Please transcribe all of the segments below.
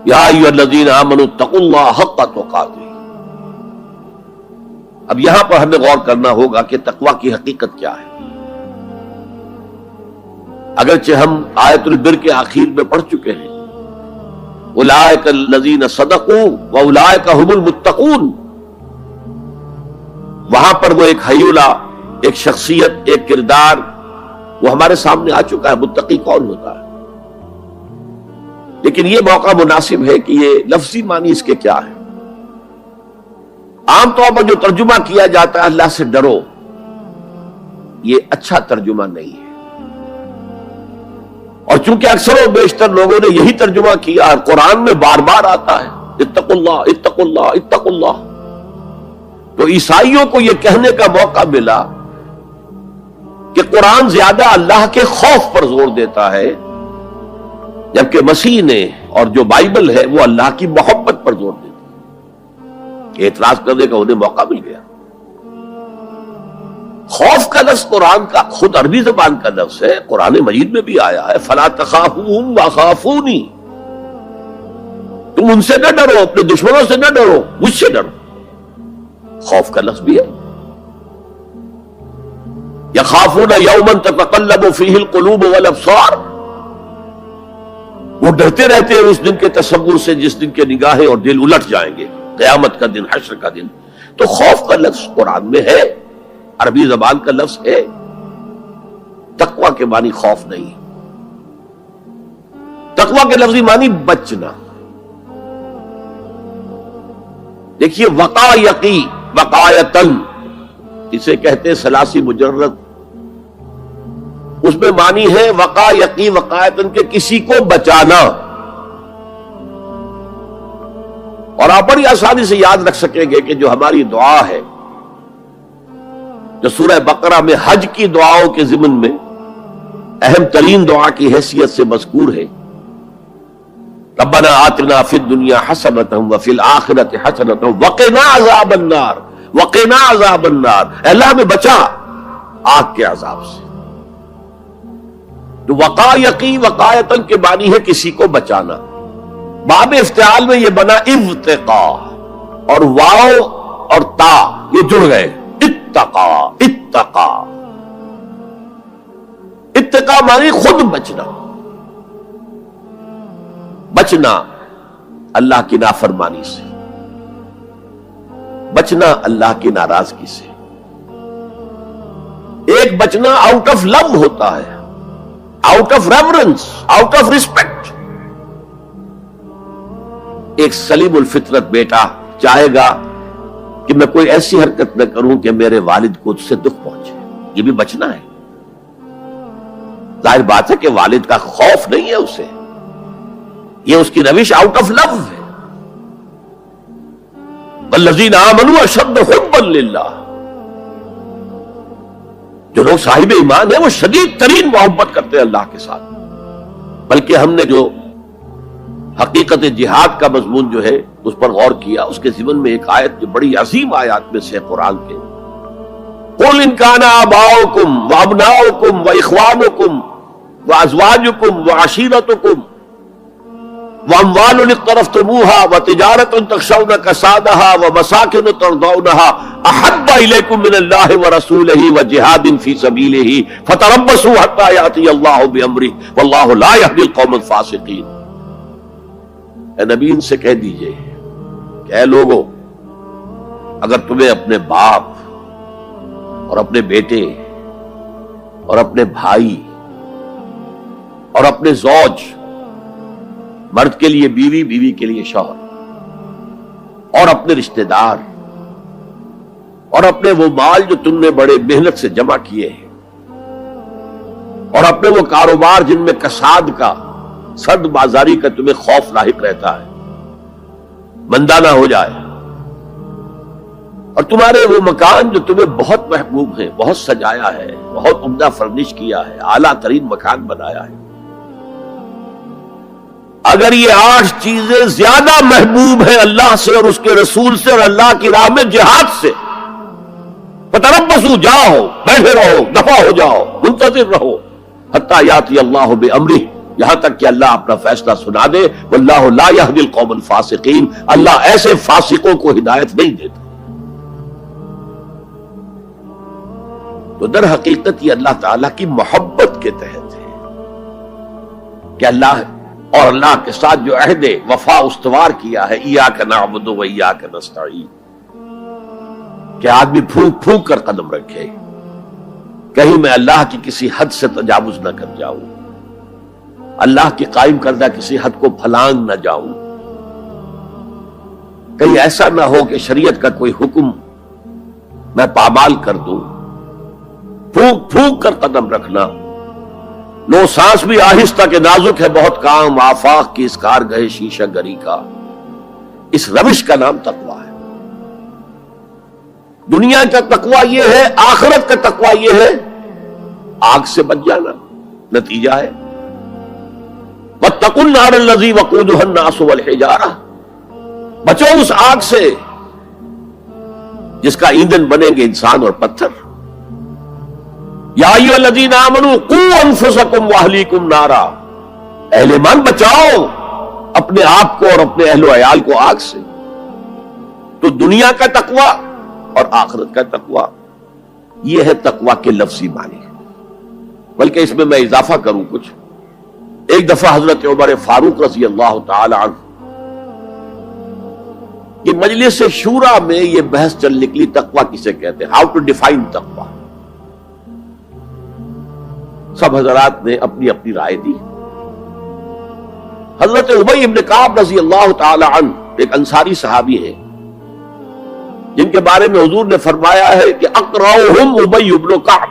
یا ایھا الذین آمنوا اتقوا اللہ حق تقاتہ۔ اب یہاں پر ہمیں غور کرنا ہوگا کہ تقوی کی حقیقت کیا ہے۔ اگرچہ ہم آیت البر کے آخر میں پڑھ چکے ہیں اولئک الذین صدقوا واولئک هم المتقون، وہاں پر وہ ایک حیولہ، ایک شخصیت، ایک کردار وہ ہمارے سامنے آ چکا ہے، متقی کون ہوتا ہے۔ لیکن یہ موقع مناسب ہے کہ یہ لفظی معنی اس کے کیا ہے۔ عام طور پر جو ترجمہ کیا جاتا ہے اللہ سے ڈرو، یہ اچھا ترجمہ نہیں ہے، اور چونکہ اکثر و بیشتر لوگوں نے یہی ترجمہ کیا ہے، قرآن میں بار بار آتا ہے اتقوا اللہ اتقوا اللہ اتقوا اللہ، تو عیسائیوں کو یہ کہنے کا موقع ملا کہ قرآن زیادہ اللہ کے خوف پر زور دیتا ہے، جبکہ مسیح نے اور جو بائبل ہے وہ اللہ کی محبت پر زور دیتا ہے۔ اعتراض کرنے کا انہیں موقع مل گیا۔ خوف کا لفظ قرآن کا خود عربی زبان کا لفظ ہے، قرآن مجید میں بھی آیا ہے فَلَا تَخَافُوهُمْ وَخَافُونِي، تم ان سے نہ ڈرو، اپنے دشمنوں سے نہ ڈرو، مجھ سے ڈرو۔ خوف کا لفظ بھی ہے۔ يَخَافُونَ يَوْمًا تَتَقَلَّبُ فِيهِ الْقُلُوبُ وَالْأَبْصَارُ، وہ ڈرتے رہتے ہیں اس دن کے تصور سے جس دن کے نگاہیں اور دل الٹ جائیں گے، قیامت کا دن، حشر کا دن۔ تو خوف کا لفظ قرآن میں ہے، عربی زبان کا لفظ ہے۔ تقوی کے معنی خوف نہیں، تقوی کے لفظی معنی بچنا۔ دیکھیے وقایقی، وقایتن اسے کہتے ہیں ثلاثی مجرد، اس میں معنی ہے وقایقی وقایتن کے کسی کو بچانا، اور آپ بڑی آسانی سے یاد رکھ سکیں گے کہ جو ہماری دعا ہے، جو سورہ بقرہ میں حج کی دعاؤں کے ضمن میں اہم ترین دعا کی حیثیت سے مذکور ہے، ربنا آتنا فی الدنیا حسنۃ وفی الآخرۃ حسنۃ وقنا عذاب النار، وقنا عذاب النار، اے اللہ ہمیں بچا آگ کے عذاب سے۔ تو وقایقی وقایتن کے معنی ہے کسی کو بچانا۔ باب افتعال میں یہ بنا ابتقاء، اور واو اور تا یہ جڑ گئے، اتقا اتقا، اتقا معنی خود بچنا، بچنا اللہ کی نافرمانی سے، بچنا اللہ کی ناراضگی سے۔ ایک بچنا آؤٹ آف لو ہوتا ہے، out of reverence, out of respect. ایک سلیم الفطرت بیٹا چاہے گا کہ میں کوئی ایسی حرکت نہ کروں کہ میرے والد کو اس سے دکھ پہنچے، یہ بھی بچنا ہے۔ ظاہر بات ہے کہ والد کا خوف نہیں ہے اسے، یہ اس کی روش آؤٹ آف لو ہے۔ والذین آمنوا اشد حبا للہ، جو لوگ صاحب ایمان ہیں وہ شدید ترین محبت کرتے ہیں اللہ کے ساتھ۔ بلکہ ہم نے جو حقیقت جہاد کا مضمون جو ہے اس پر غور کیا، اس کے ضمن میں ایک آیت جو بڑی عظیم آیات میں سے قرآن کے، قُلْ إِنْ كَانَ آبَاؤُكُمْ وَأَبْنَاؤُكُمْ وَإِخْوَانُكُمْ وَأَزْوَاجُكُمْ وَعَشِيرَتُكُمْ وَأَمْوَالٌ اقْتَرَفْتُمُوهَا وَتِجَارَةٌ تَخْشَوْنَ كَسَادَهَا وَمَسَاكِنُ تَرْضَوْنَهَا أَحَبَّ إِلَيْكُم مِّنَ اللَّهِ وَرَسُولِهِ وَجِهَادٍ فِي سَبِيلِهِ فَتَرَبَّصُوا حَتَّىٰ يَأْتِيَ اللَّهُ بِأَمْرِهِ وَاللَّهُ لَا يَهْدِي الْقَوْمَ الْفَاسِقِينَ۔ اے نبی ان سے کہہ دیجئے کہ اے لوگو، اگر تمہیں اپنے باپ اور اپنے بیٹے اور اپنے بھائی اور اپنے زوج، مرد کے لیے بیوی، بیوی کے لیے شوہر، اور اپنے رشتہ دار اور اپنے وہ مال جو تم نے بڑے محنت سے جمع کیے ہیں، اور اپنے وہ کاروبار جن میں کساد کا، سرد بازاری کا تمہیں خوف لاحق رہتا ہے، مندہ نہ ہو جائے، اور تمہارے وہ مکان جو تمہیں بہت محبوب ہیں، بہت سجایا ہے، بہت عمدہ فرنش کیا ہے، اعلیٰ ترین مکان بنایا ہے، اگر یہ 8 چیزیں زیادہ محبوب ہیں اللہ سے اور اس کے رسول سے اور اللہ کی راہ میں جہاد سے، فتربصوا، جاؤ، بیٹھے رہو، دفع ہو جاؤ، منتظر رہو، حتی یاتی اللہ بامرہ، یہاں تک کہ اللہ اپنا فیصلہ سنا دے. واللہ لا یہدی القوم الفاسقین، اللہ ایسے فاسقوں کو ہدایت نہیں دیتا. تو در حقیقت یہ اللہ تعالیٰ کی محبت کے تحت ہے کہ اللہ اور اللہ کے ساتھ جو عہد وفا استوار کیا ہے، ایاک نعبد و ایاک نستعین، کہ آدمی پھونک پھونک کر قدم رکھے، کہیں میں اللہ کی کسی حد سے تجاوز نہ کر جاؤں، اللہ کی قائم کردہ کسی حد کو پھلانگ نہ جاؤں، کہیں ایسا نہ ہو کہ شریعت کا کوئی حکم میں پامال کر دوں. پھونک پھونک کر قدم رکھنا. لو سانس بھی آہستہ کے نازک ہے بہت کام، آفاق کی اس کارگہ شیشہ گری کا. اس روش کا نام تقویٰ ہے. دنیا کا تقویٰ یہ ہے، آخرت کا تقویٰ یہ ہے آگ سے بچ جانا. نتیجہ ہے واتقوا النار الذی وقودها الناس والحجارہ، بچو اس آگ سے جس کا ایندھن بنیں گے انسان اور پتھر. یا ایھا الذین آمنوا قوا انفسکم واہلیکم نارا، اہل ایمان بچاؤ اپنے آپ کو اور اپنے اہل و عیال کو آگ سے. تو دنیا کا تقویٰ اور آخرت کا تقویٰ یہ ہے تقویٰ کے لفظی معنی. بلکہ اس میں اضافہ کروں کچھ. ایک دفعہ حضرت عمر فاروق رضی اللہ تعالی عنہ کہ مجلس شورا میں یہ بحث چل نکلی تقویٰ کسے کہتے ہیں، ہاؤ ٹو ڈیفائن تقویٰ. سب حضرات نے اپنی اپنی رائے دی. حضرت ابی بن کعب رضی اللہ تعالی عنہ ایک انصاری صحابی ہیں جن کے بارے میں حضور نے فرمایا ہے کہ اقرأہم ابی بن کعب،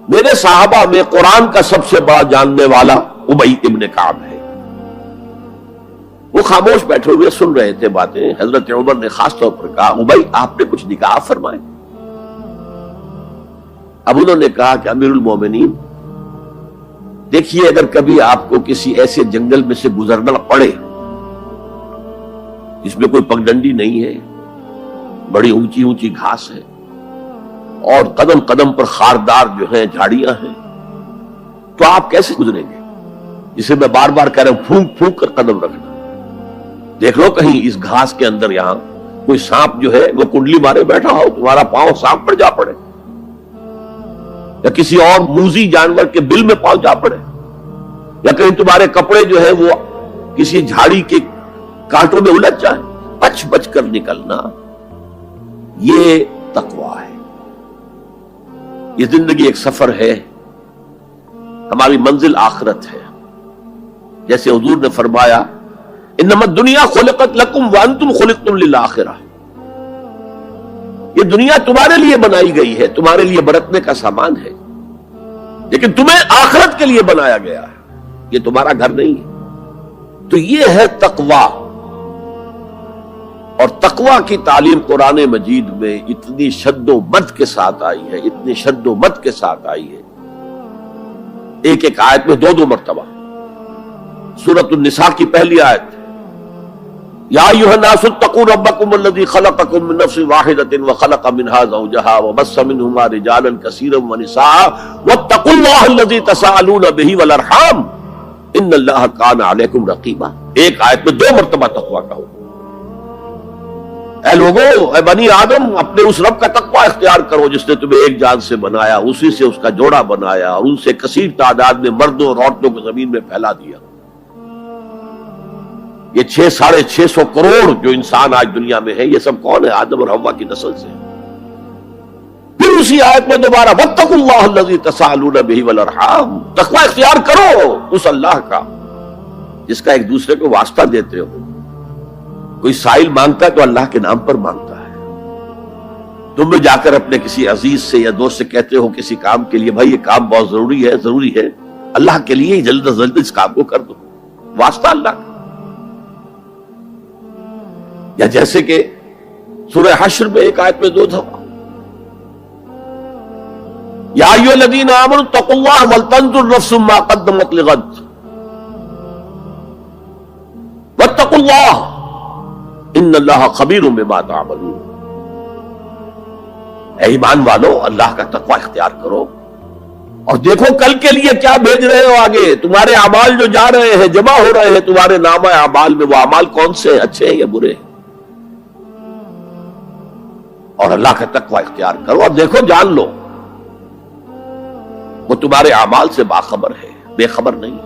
میرے صحابہ میں قرآن کا سب سے بڑا جاننے والا ابی ابن کعب ہے. وہ خاموش بیٹھے ہوئے سن رہے تھے باتیں. حضرت عمر نے خاص طور پر کہا ابی آپ نے کچھ نکاح فرمائے. اب انہوں نے کہا کہ امیر المومنین دیکھیے اگر کبھی آپ کو کسی ایسے جنگل میں سے گزرنا پڑے جس میں کوئی پگڈنڈی نہیں ہے، بڑی اونچی اونچی گھاس ہے اور قدم قدم پر خاردار جو ہیں جھاڑیاں ہیں، تو آپ کیسے گزریں گے؟ جسے میں بار بار کہہ رہا ہوں پھونک پھونک کر قدم رکھنا. دیکھ لو کہیں اس گھاس کے اندر یہاں کوئی سانپ جو ہے وہ کنڈلی مارے بیٹھا ہو، تمہارا پاؤں سانپ پر جا پڑے، یا کسی اور موذی جانور کے بل میں پاؤں جا پڑے، یا کہیں تمہارے کپڑے جو ہے وہ کسی جھاڑی کے کانٹوں میں الجھ جائیں. بچ بچ کر نکلنا یہ تقویٰ ہے. یہ زندگی ایک سفر ہے، ہماری منزل آخرت ہے. جیسے حضور نے فرمایا انما الدنیا خلقت لکم وانتم خلقتم للآخرہ، یہ دنیا تمہارے لیے بنائی گئی ہے، تمہارے لیے برتنے کا سامان ہے، لیکن تمہیں آخرت کے لیے بنایا گیا ہے، یہ تمہارا گھر نہیں ہے. تو یہ ہے تقویٰ. اور تقویٰ کی تعلیم قرآن مجید میں اتنی شد و مد کے ساتھ آئی ہے، اتنی شد و مد کے ساتھ آئی ہے، ایک ایک آیت میں دو مرتبہ. سورۃ النساء کی پہلی آیت یا ایھا الناس اتقوا ربکم الذی خلقکم من نفس واحدۃ وخلق منها زوجها وبث منهما رجالا کثیرا ونساء واتقوا اللہ الذی تساءلون به والارحام ان اللہ کان علیکم رقیبا. ایک آیت میں دو مرتبہ تقویٰ کا حکم. اے لوگوں، اے بنی آدم، اپنے اس رب کا تقویٰ اختیار کرو جس نے تمہیں ایک جان سے بنایا، اسی سے اس کا جوڑا بنایا اور ان سے کثیر تعداد میں مردوں اور عورتوں کو زمین میں پھیلا دیا. یہ 600-650 کروڑ جو انسان آج دنیا میں ہے، یہ سب کون ہے؟ آدم اور حوا کی نسل سے. پھر اسی آیت میں دوبارہ واتقوا اللہ الذی تساءلون به والارحام، تقویٰ اختیار کرو اس اللہ کا جس کا ایک دوسرے کو واسطہ دیتے ہو. کوئی سائل مانگتا ہے تو اللہ کے نام پر مانگتا ہے. تم بھی جا کر اپنے کسی عزیز سے یا دوست سے کہتے ہو کسی کام کے لیے بھائی یہ کام بہت ضروری ہے اللہ کے لیے ہی جلد از جلد اس کام کو کر دو، واسطہ اللہ کا. یا جیسے کہ سورہ حشر میں ایک آیت میں دو دفعہ یا ایھا الذین آمنوا اتقوا اللہ ولتنظر نفس ما قدمت لغد واتقوا اللہ ان اللہ خبیر بما تعملون. اے ایمان والو، اللہ کا تقوی اختیار کرو، اور دیکھو کل کے لیے کیا بھیج رہے ہو آگے. تمہارے اعمال جو جا رہے ہیں، جمع ہو رہے ہیں تمہارے نامہ اعمال میں، وہ اعمال کون سے ہیں، اچھے ہیں یا برے ہیں؟ اور اللہ کا تقوی اختیار کرو اور دیکھو، جان لو وہ تمہارے اعمال سے باخبر ہے، بے خبر نہیں.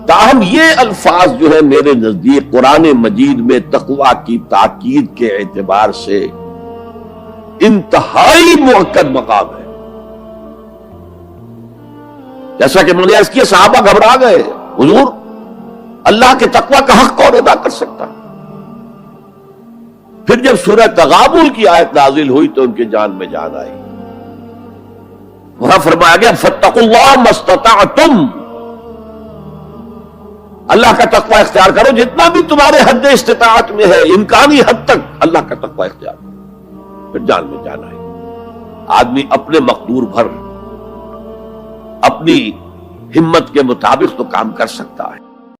تاہم یہ الفاظ جو ہے میرے نزدیک قرآن مجید میں تقوی کی تاکید کے اعتبار سے انتہائی مؤکد مقام ہے. جیسا کہ میں نے عرض کیا، صحابہ گھبرا گئے، حضور اللہ کے تقوی کا حق کون ادا کر سکتا؟ پھر جب سورہ تغابن کی آیت نازل ہوئی تو ان کی جان میں جان آئی. وہاں فرمایا گیا فاتقوا اللہ ما استطعتم، اللہ کا تقوی اختیار کرو جتنا بھی تمہارے حد استطاعت میں ہے، امکانی حد تک اللہ کا تقوی اختیار کرو. پھر جان میں جان آئی. آدمی اپنے مقدور بھر اپنی ہمت کے مطابق تو کام کر سکتا ہے.